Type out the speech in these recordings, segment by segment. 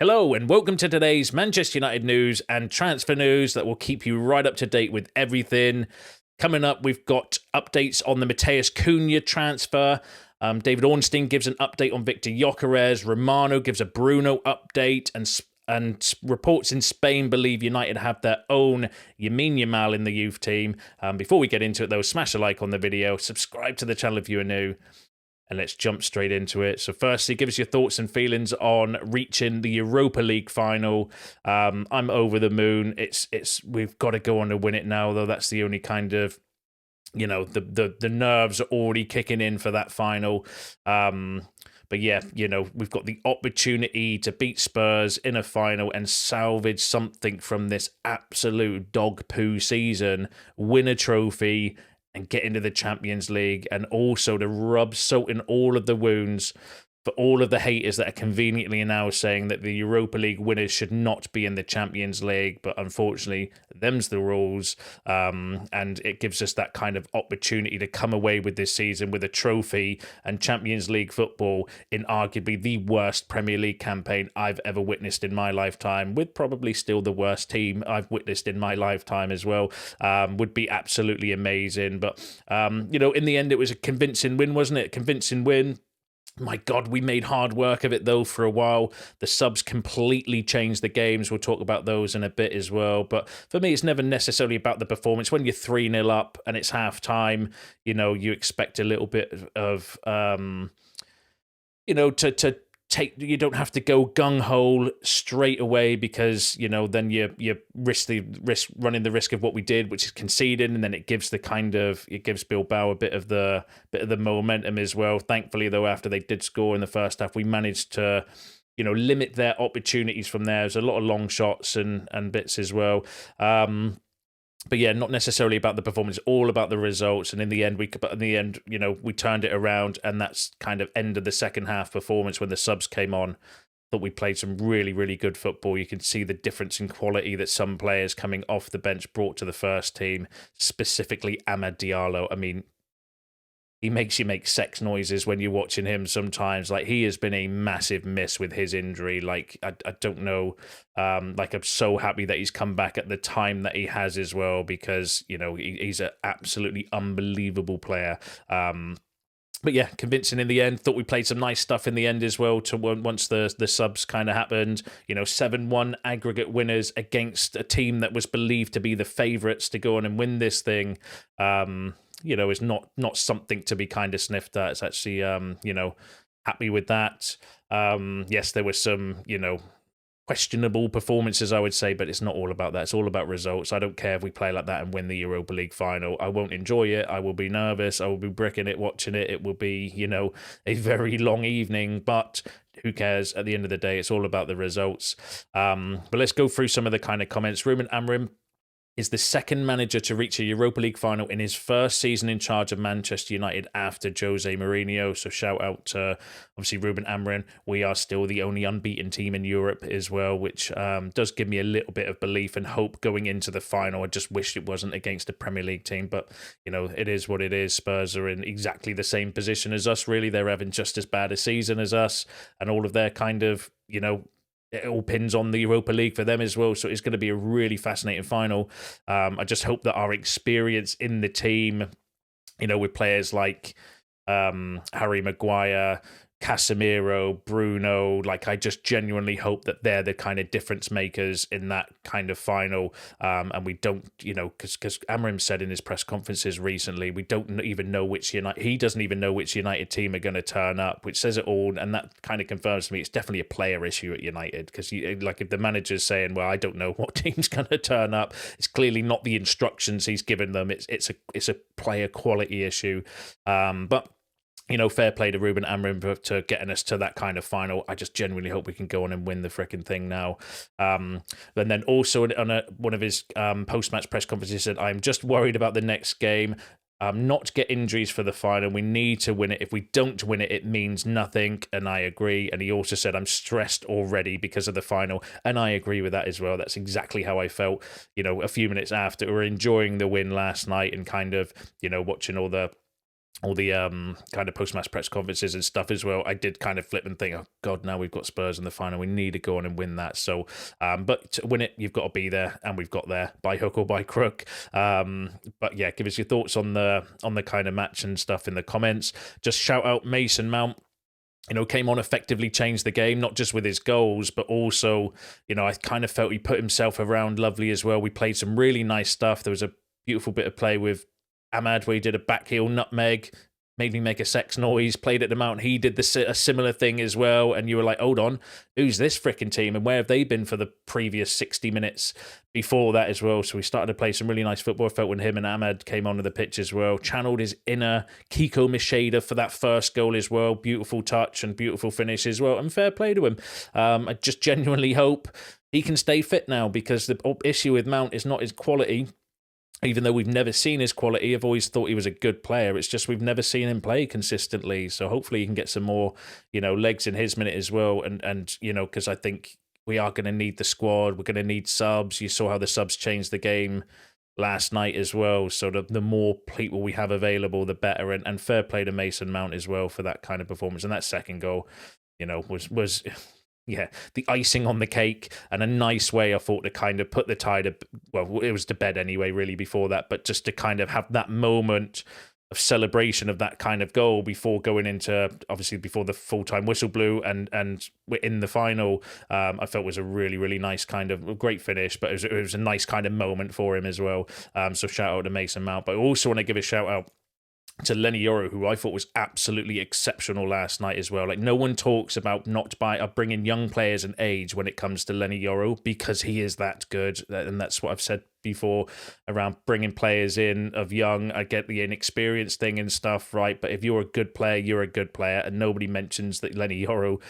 Hello and welcome to today's Manchester United news and transfer news that will keep you right up to date with everything. Coming up, we've got updates on the Matheus Cunha transfer. David Ornstein gives an update on Viktor Gyokeres. Romano gives a Bruno update, and reports in Spain believe United have their own Lamine Yamal in the youth team. Before we get into it though, smash a like on the video, subscribe to the channel if you are new. And let's jump straight into it. So firstly, give us your thoughts and feelings on reaching the Europa League final. I'm over the moon. We've got to go on to win it now, though. That's the only kind of, the nerves are already kicking in for that final. But yeah, we've got the opportunity to beat Spurs in a final and salvage something from this absolute dog poo season, win a trophy, and get into the Champions League, and also to rub salt in all of the wounds for all of the haters that are conveniently now saying that the Europa League winners should not be in the Champions League. But unfortunately, them's the rules. And it gives us that kind of opportunity to come away with this season with a trophy and Champions League football in arguably the worst Premier League campaign I've ever witnessed in my lifetime, with probably still the worst team I've witnessed in my lifetime as well. Would be absolutely amazing. But, in the end, it was a convincing win, wasn't it? A convincing win. My God, we made hard work of it, though, for a while. The subs completely changed the games. We'll talk about those in a bit as well. But for me, it's never necessarily about the performance. When you're 3-0 up and it's half-time, you expect a little bit of, to take. You don't have to go gung-ho straight away because, then you risk running the risk of what we did, which is conceding, and then it gives Bilbao a bit of the momentum as well. Thankfully, though, after they did score in the first half, we managed to limit their opportunities from there. There's a lot of long shots and bits as well. But yeah, not necessarily about the performance, all about the results. And in the end, we turned it around, and that's kind of end of the second half performance when the subs came on. Thought we played some really, really good football. You can see the difference in quality that some players coming off the bench brought to the first team, specifically Amad Diallo. I mean, he makes you make sex noises when you're watching him sometimes. Like, he has been a massive miss with his injury. Like, I don't know. I'm so happy that he's come back at the time that he has as well, because, he's an absolutely unbelievable player. But yeah, convincing in the end. Thought we played some nice stuff in the end as well. Once the subs kind of happened, 7-1 aggregate winners against a team that was believed to be the favourites to go on and win this thing. Is not something to be kind of sniffed at. It's actually, happy with that. Yes, there were some, questionable performances, I would say, but it's not all about that. It's all about results. I don't care if we play like that and win the Europa League final. I won't enjoy it. I will be nervous. I will be bricking it, watching it. It will be, a very long evening, but who cares? At the end of the day, it's all about the results. But let's go through some of the kind of comments. Ruben Amorim is the second manager to reach a Europa League final in his first season in charge of Manchester United after Jose Mourinho. So shout out to, obviously, Ruben Amorim. We are still the only unbeaten team in Europe as well, which does give me a little bit of belief and hope going into the final. I just wish it wasn't against a Premier League team, but, it is what it is. Spurs are in exactly the same position as us, really. They're having just as bad a season as us, and all of their kind of, it all pins on the Europa League for them as well. So it's going to be a really fascinating final. I just hope that our experience in the team, with players like Harry Maguire, Casemiro, Bruno, I just genuinely hope that they're the kind of difference makers in that kind of final. And we don't, because Amorim said in his press conferences recently, we don't even know he doesn't even know which United team are going to turn up, which says it all. And that kind of confirms to me it's definitely a player issue at United, because if the manager's saying, well, I don't know what team's going to turn up, it's clearly not the instructions he's given them. It's a player quality issue. But fair play to Ruben Amorim to getting us to that kind of final. I just genuinely hope we can go on and win the frickin' thing now. And then also on one of his post-match press conferences, he said, I'm just worried about the next game. Not to get injuries for the final. We need to win it. If we don't win it, it means nothing. And I agree. And he also said, I'm stressed already because of the final. And I agree with that as well. That's exactly how I felt, a few minutes after. We were enjoying the win last night and kind of, watching all the all the kind of post-match press conferences and stuff as well, I did kind of flip and think, oh God, now we've got Spurs in the final. We need to go on and win that. So, but to win it, you've got to be there, and we've got there by hook or by crook. But yeah, give us your thoughts on the kind of match and stuff in the comments. Just shout out Mason Mount. Came on, effectively changed the game, not just with his goals, but also, I kind of felt he put himself around lovely as well. We played some really nice stuff. There was a beautiful bit of play with Ahmad where he did a back heel nutmeg, made me make a sex noise, played at the Mount. He did a similar thing as well. And you were like, hold on, who's this freaking team? And where have they been for the previous 60 minutes before that as well? So we started to play some really nice football. I felt when him and Ahmad came onto the pitch as well, channeled his inner Kiko Macheda for that first goal as well. Beautiful touch and beautiful finish as well. And fair play to him. I just genuinely hope he can stay fit now, because the issue with Mount is not his quality. Even though we've never seen his quality, I've always thought he was a good player. It's just we've never seen him play consistently. So hopefully he can get some more, legs in his minute as well. And because I think we are going to need the squad. We're going to need subs. You saw how the subs changed the game last night as well. So the more people we have available, the better. And fair play to Mason Mount as well for that kind of performance. And that second goal, was yeah, the icing on the cake, and a nice way, I thought, to kind of put the tide, well, it was to bed anyway, really, before that, but just to kind of have that moment of celebration of that kind of goal before going into, obviously, before the full-time whistle blew and we're in the final, I felt was a really, really nice kind of great finish, but it was a nice kind of moment for him as well. So shout out to Mason Mount, but I also want to give a shout out to Lenny Yoro, who I thought was absolutely exceptional last night as well. Like, no one talks about bringing young players and age when it comes to Lenny Yoro, because he is that good. And that's what I've said before around bringing players in of young. I get the inexperienced thing and stuff, right? But if you're a good player, you're a good player. And nobody mentions that Lenny Yoro,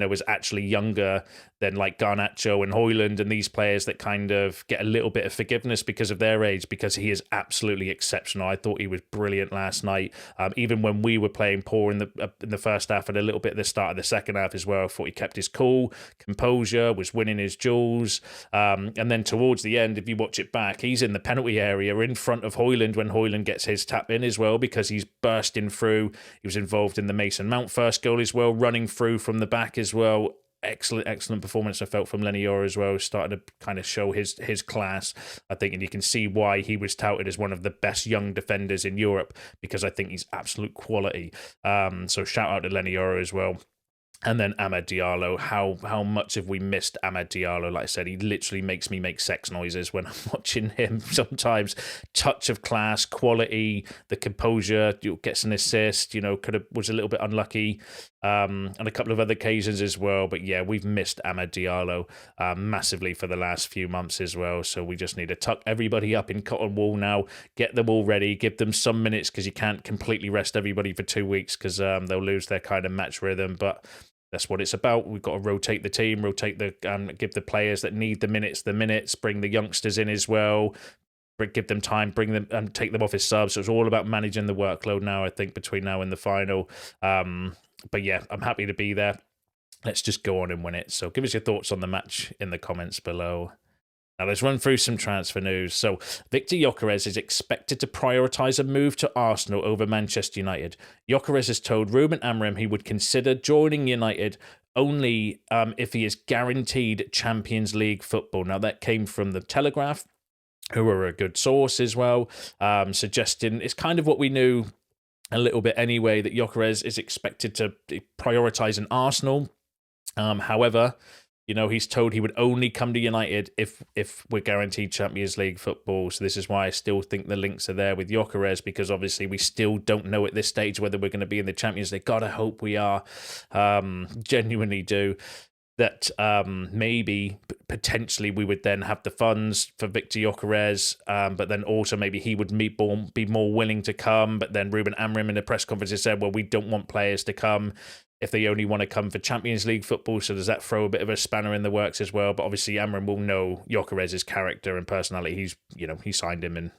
was actually younger than like Garnacho and Højlund and these players that kind of get a little bit of forgiveness because of their age, because he is absolutely exceptional. I thought he was brilliant last night. Even when we were playing poor in the first half and a little bit at the start of the second half as well, I thought he kept his cool, composure, was winning his duels. And then towards the end, if you watch it back, he's in the penalty area in front of Højlund when Højlund gets his tap in as well, because he's bursting through. He was involved in the Mason Mount first goal as well, running through from the back as well. Excellent performance I felt from Lenny Yoro as well, starting to kind of show his class, I think, and you can see why he was touted as one of the best young defenders in Europe, because I think he's absolute quality. So shout out to Lenny Yoro as well. And then Amad Diallo, how much have we missed Amad Diallo? Like I said, he literally makes me make sex noises when I'm watching him sometimes. Touch of class, quality, the composure, gets an assist, was a little bit unlucky on a couple of other occasions as well. But yeah, we've missed Amad Diallo massively for the last few months as well. So we just need to tuck everybody up in cotton wool now, get them all ready, give them some minutes, because you can't completely rest everybody for 2 weeks, because they'll lose their kind of match rhythm. But that's what it's about. We've got to rotate the team, give the players that need the minutes, bring the youngsters in as well, give them time, bring them and take them off as subs. So it's all about managing the workload now, I think, between now and the final. But yeah, I'm happy to be there. Let's just go on and win it. So give us your thoughts on the match in the comments below. Now let's run through some transfer news. So Viktor Gyokeres is expected to prioritise a move to Arsenal over Manchester United. Gyokeres has told Ruben Amorim he would consider joining United only if he is guaranteed Champions League football. Now that came from the Telegraph, who are a good source as well, suggesting it's kind of what we knew a little bit anyway, that Gyokeres is expected to prioritise an Arsenal. However, he's told he would only come to United if we're guaranteed Champions League football. So this is why I still think the links are there with Gyokeres, because obviously we still don't know at this stage whether we're going to be in the Champions League. God, I hope we are. Genuinely do. That maybe potentially we would then have the funds for Viktor Gyokeres, but then also maybe he would be more willing to come. But then Ruben Amorim in the press conference has said, well, we don't want players to come if they only want to come for Champions League football. So does that throw a bit of a spanner in the works as well? But obviously Amorim will know Gyokeres' character and personality. He signed him and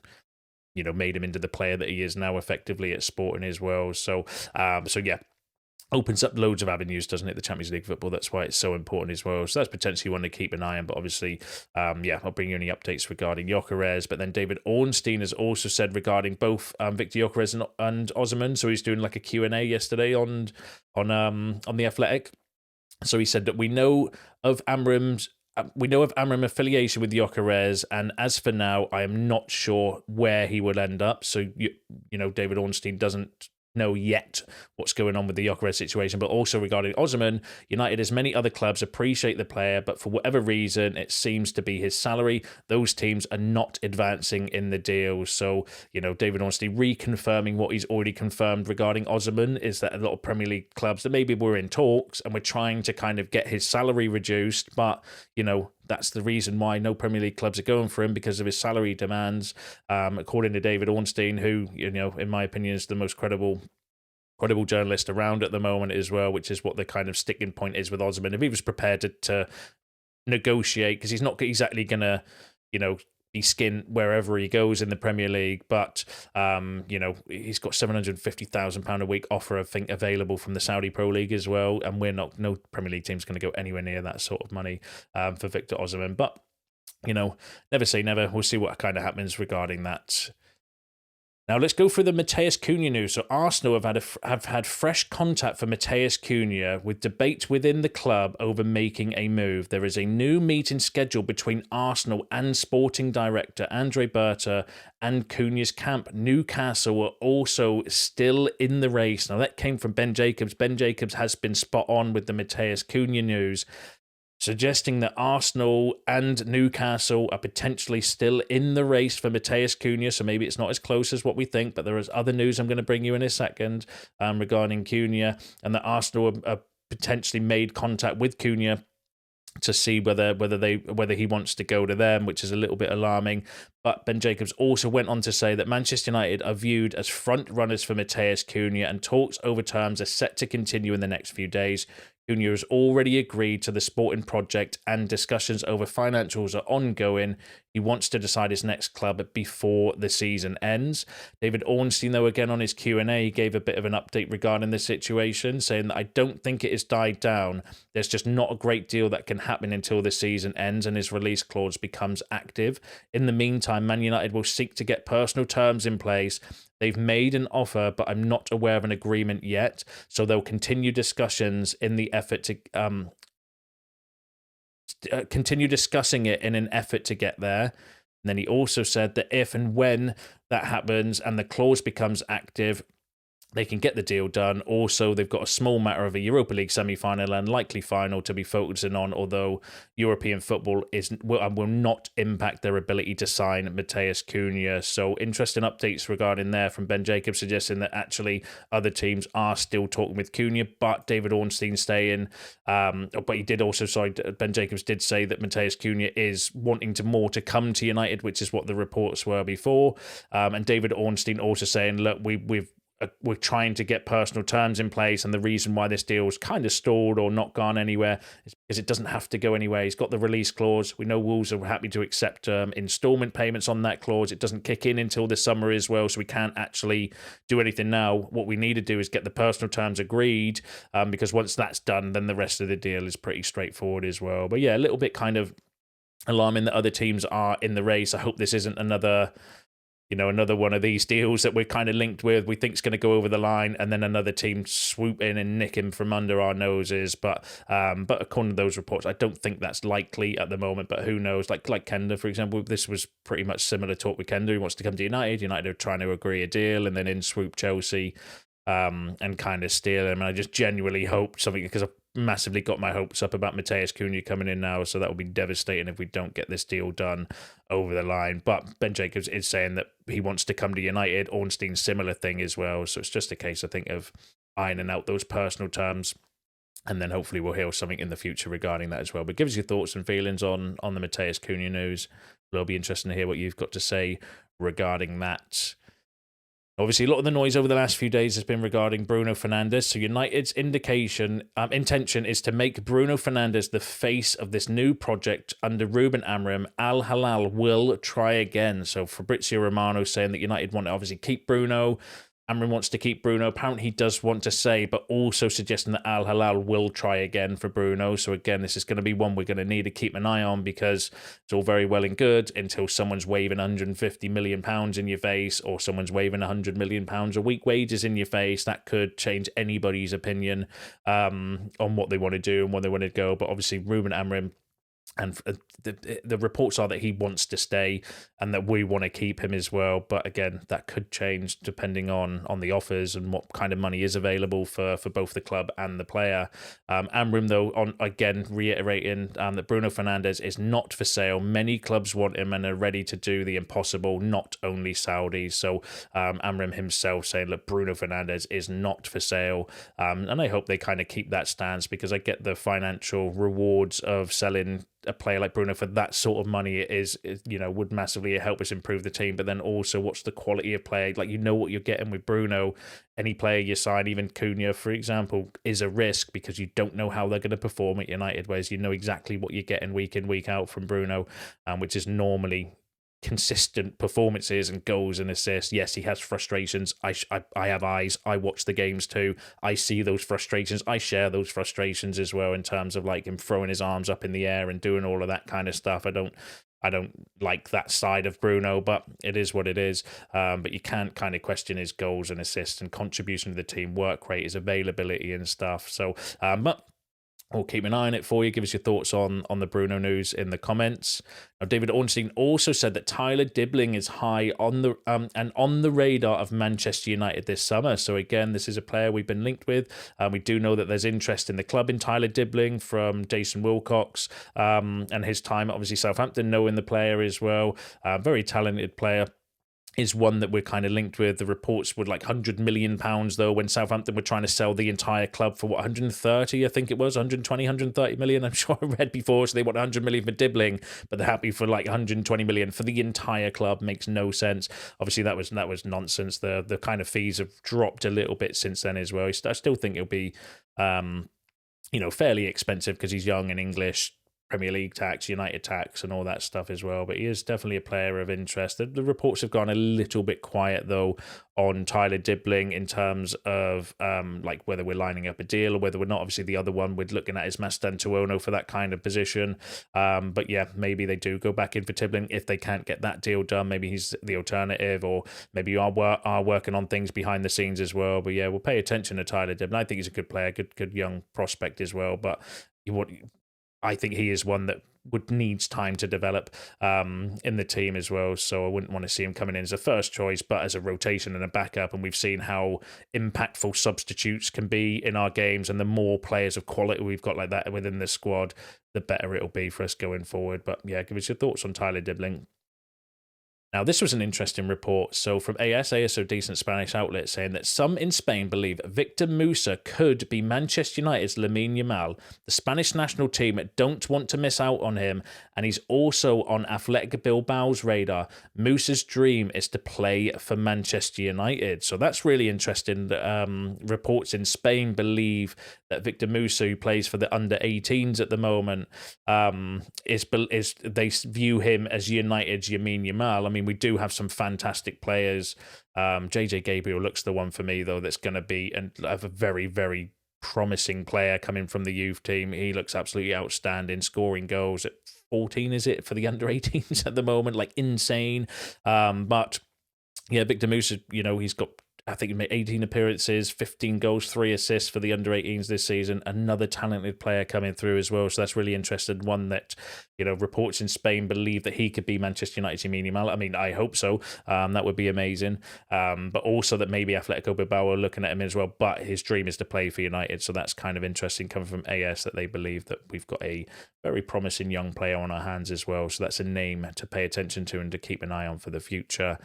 made him into the player that he is now effectively at Sporting as well. So yeah. opens up loads of avenues, doesn't it? The Champions League football. That's why it's so important as well. So that's potentially one to keep an eye on. But obviously, I'll bring you any updates regarding Gyokeres. But then David Ornstein has also said regarding both Viktor Gyokeres and Osimhen. So he's doing like a Q&A yesterday on the Athletic. So he said that we know of Amorim's affiliation with Gyokeres, and as for now, I am not sure where he will end up. So David Ornstein doesn't know yet what's going on with the Gyokeres situation, but also regarding Osimhen, United, as many other clubs, appreciate the player, but for whatever reason, it seems to be his salary. Those teams are not advancing in the deal. So, David Ornstein reconfirming what he's already confirmed regarding Osimhen is that a lot of Premier League clubs that maybe were in talks and were trying to kind of get his salary reduced, but, that's the reason why no Premier League clubs are going for him, because of his salary demands, according to David Ornstein, who, in my opinion, is the most credible journalist around at the moment as well, which is what the kind of sticking point is with Osimhen. If he was prepared to negotiate, because he's not exactly going to, be skint wherever he goes in the Premier League, but he's got £750,000 a week offer, I think, available from the Saudi Pro League as well, and no Premier League team's going to go anywhere near that sort of money for Viktor Osimhen. But never say never. We'll see what kind of happens regarding that. Now let's go through the Matheus Cunha news. So Arsenal have had fresh contact for Matheus Cunha, with debate within the club over making a move. There is a new meeting scheduled between Arsenal and Sporting Director Andre Berta and Cunha's camp. Newcastle are also still in the race. Now that came from Ben Jacobs. Ben Jacobs has been spot on with the Matheus Cunha news, suggesting that Arsenal and Newcastle are potentially still in the race for Matheus Cunha, so maybe it's not as close as what we think, but there is other news I'm going to bring you in a second regarding Cunha, and that Arsenal are potentially made contact with Cunha to see whether he wants to go to them, which is a little bit alarming. But Ben Jacobs also went on to say that Manchester United are viewed as front runners for Matheus Cunha, and talks over terms are set to continue in the next few days. Cunha has already agreed to the sporting project, and discussions over financials are ongoing. He wants to decide his next club before the season ends. David Ornstein, though, again on his Q&A, gave a bit of an update regarding the situation, saying that I don't think it has died down. There's just not a great deal that can happen until the season ends and his release clause becomes active. In the meantime, Man United will seek to get personal terms in place. They've made an offer, but I'm not aware of an agreement yet. So they'll continue discussions in the effort to continue discussing it in an effort to get there. And then he also said that if and when that happens and the clause becomes active, they can get the deal done. Also, they've got a small matter of a Europa League semi-final and likely final to be focusing on, although European football will not impact their ability to sign Matheus Cunha. So interesting updates regarding there from Ben Jacobs, suggesting that actually other teams are still talking with Cunha, but David Ornstein staying. But he did also, Ben Jacobs did say that Matheus Cunha is wanting more to come to United, which is what the reports were before. And David Ornstein also saying, look, we're trying to get personal terms in place, and the reason why this deal's kind of stalled or not gone anywhere is because it doesn't have to go anywhere. He's got the release clause. We know Wolves are happy to accept instalment payments on that clause. It doesn't kick in until the summer as well, so we can't actually do anything now. What we need to do is get the personal terms agreed, because once that's done, then the rest of the deal is pretty straightforward as well. But yeah, a little bit kind of alarming that other teams are in the race. I hope this isn't another one of these deals that we're kind of linked with, we think is going to go over the line, and then another team swoop in and nick him from under our noses. But according to those reports, I don't think that's likely at the moment, but who knows? Like Kenda, for example, this was pretty much similar talk with Kenda. He wants to come to United. United are trying to agree a deal, and then in swoop Chelsea and kind of steal him. And I just genuinely hope something, because I've massively got my hopes up about Matheus Cunha coming in now, so that will be devastating if we don't get this deal done over the line. But Ben Jacobs is saying that he wants to come to United. Ornstein, similar thing as well. So it's just a case, I think, of ironing out those personal terms, and then hopefully we'll hear something in the future regarding that as well. But give us your thoughts and feelings on the Matheus Cunha news. It'll be interesting to hear what you've got to say regarding that. Obviously, a lot of the noise over the last few days has been regarding Bruno Fernandes. So United's intention is to make Bruno Fernandes the face of this new project under Ruben Amorim. Al Hilal will try again. So Fabrizio Romano saying that United want to obviously keep Bruno. Amrin wants to keep Bruno. Apparently he does want to say, but also suggesting that Al Hilal will try again for Bruno. So again, this is going to be one we're going to need to keep an eye on, because it's all very well and good until someone's waving £150 million in your face, or someone's waving £100 million a week wages in your face. That could change anybody's opinion on what they want to do and where they want to go. But obviously Ruben Amorim, and the reports are that he wants to stay and that we want to keep him as well. But again, that could change depending on the offers and what kind of money is available for both the club and the player. Amrim, though, again reiterating that Bruno Fernandes is not for sale. Many clubs want him and are ready to do the impossible, not only Saudis. So Amrim himself saying, look, Bruno Fernandes is not for sale. And I hope they kind of keep that stance, because I get the financial rewards of selling a player like Bruno for that sort of money. It is, would massively help us improve the team. But then also, what's the quality of play? Like, what you're getting with Bruno. Any player you sign, even Cunha, for example, is a risk, because you don't know how they're going to perform at United, whereas you know exactly what you're getting week in, week out from Bruno, which is normally consistent performances and goals and assists. Yes, he has frustrations. I have eyes. I watch the games too. I see those frustrations. I share those frustrations as well, in terms of like him throwing his arms up in the air and doing all of that kind of stuff. I don't like that side of Bruno, but it is what it is. But you can't kind of question his goals and assists and contribution to the team, work rate, his availability and stuff. So, but we'll keep an eye on it for you. Give us your thoughts on the Bruno news in the comments. Now, David Ornstein also said that Tyler Dibling is high on the and on the radar of Manchester United this summer. So again, this is a player we've been linked with. We do know that there's interest in the club in Tyler Dibling from Jason Wilcox and his time at obviously Southampton, knowing the player as well. Very talented player. Is one that we're kind of linked with. The reports were like £100 million, though, when Southampton were trying to sell the entire club for 130, I think it was, 120, 130 million, I'm sure I read before. So they want 100 million for Dibling, but they're happy for like 120 million for the entire club. Makes no sense. Obviously, that was nonsense. The kind of fees have dropped a little bit since then as well. I still think it'll be, fairly expensive, because he's young and English. Premier League tax, United tax, and all that stuff as well. But he is definitely a player of interest. The reports have gone a little bit quiet, though, on Tyler Dibling in terms of like whether we're lining up a deal or whether we're not. Obviously, the other one we're looking at is Mastantuono for that kind of position. But yeah, maybe they do go back in for Dibling if they can't get that deal done. Maybe he's the alternative, or maybe you are working on things behind the scenes as well. But yeah, we'll pay attention to Tyler Dibling. I think he's a good player, good young prospect as well. But I think he is one that needs time to develop in the team as well. So I wouldn't want to see him coming in as a first choice, but as a rotation and a backup. And we've seen how impactful substitutes can be in our games. And the more players of quality we've got like that within the squad, the better it'll be for us going forward. But yeah, give us your thoughts on Tyler Dibling. Now, this was an interesting report. So from ASO, decent Spanish outlet, saying that some in Spain believe Viktor Musa could be Manchester United's Lamine Yamal. The Spanish national team don't want to miss out on him, and he's also on Athletic Bilbao's radar. Musa's dream is to play for Manchester United. So that's really interesting. Reports in Spain believe that Viktor Musa, who plays for the under-18s at the moment, they view him as United's Lamine Yamal. I mean, we do have some fantastic players. JJ Gabriel looks the one for me, though, that's going to be and have a very, very promising player coming from the youth team. He looks absolutely outstanding, scoring goals at 14, is it, for the under-18s at the moment? Like, insane. But yeah, Viktor Musa, he's got, I think he made 18 appearances, 15 goals, 3 assists for the under-18s this season. Another talented player coming through as well. So that's really interesting. One that, reports in Spain believe that he could be Manchester United's Lamine Yamal. I mean, I hope so. That would be amazing. But also that maybe Atletico Bilbao are looking at him as well. But his dream is to play for United. So that's kind of interesting coming from AS, that they believe that we've got a very promising young player on our hands as well. So that's a name to pay attention to and to keep an eye on for the future.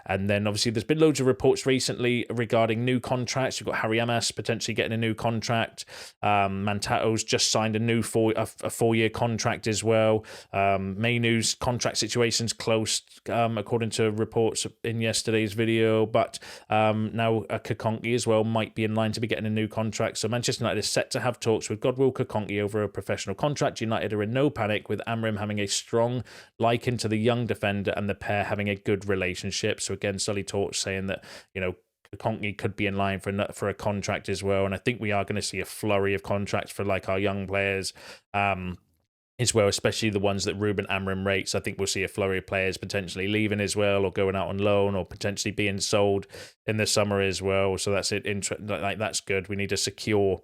And then obviously there's been loads of reports recently regarding new contracts. You've got Harry Amas potentially getting a new contract. Mantato's just signed a 4-year contract as well. Mainu's contract situation's close, according to reports in yesterday's video. But now Kakonki as well might be in line to be getting a new contract. So Manchester United is set to have talks with Godwill Kakonki over a professional contract. United are in no panic, with Amorim having a strong liking to the young defender and the pair having a good relationship. So again, Sully talks saying that, Conky could be in line for a contract as well. And I think we are going to see a flurry of contracts for like our young players. As well, especially the ones that Ruben Amorim rates. I think we'll see a flurry of players potentially leaving as well, or going out on loan, or potentially being sold in the summer as well. So that's it. Like that's good. We need to secure,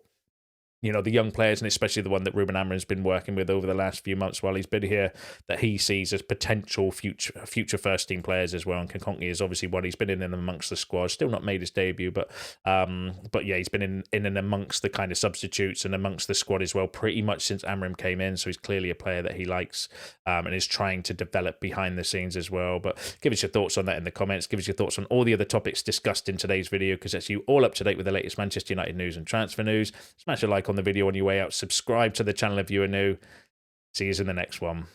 the young players, and especially the one that Ruben Amorim's been working with over the last few months while he's been here, that he sees as potential future first team players as well. And Conky is obviously one. He's been in and amongst the squad, still not made his debut, but yeah, he's been in and amongst the kind of substitutes and amongst the squad as well, pretty much since Amorim came in. So he's clearly a player that he likes and is trying to develop behind the scenes as well. But give us your thoughts on that in the comments. Give us your thoughts on all the other topics discussed in today's video, because that's you all up to date with the latest Manchester United news and transfer news. Smash a like on the video on your way out. Subscribe to the channel if you are new. See you in the next one.